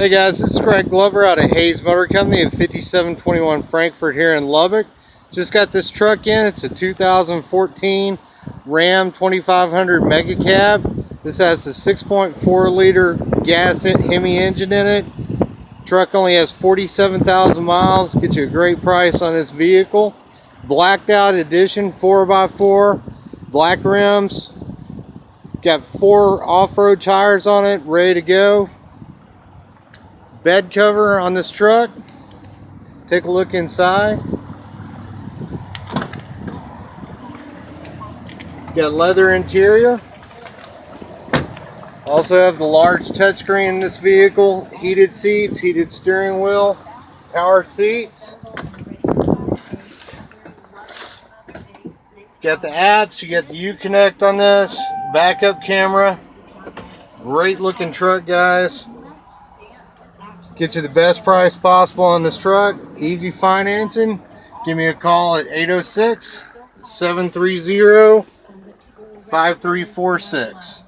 Hey guys, this is Gregg Glover out of Hayes Motor Company at 5721 Frankford here in Lubbock. Just got this truck in. It's a 2014 Ram 2500 Mega Cab. This has a 6.4 liter gas Hemi engine in it. Truck only has 47,000 miles. Get you a great price on this vehicle. Blacked out edition, 4x4, black rims. Got 4 off-road tires on it, ready to go. Bed cover on this truck. Take a look inside. Got leather interior. Also have the large touchscreen in this vehicle. Heated seats, heated steering wheel, power seats. Got the apps. You got the Uconnect on this. Backup camera. Great looking truck, guys. Get you the best price possible on this truck. Easy financing. Give me a call at 806-730-5346.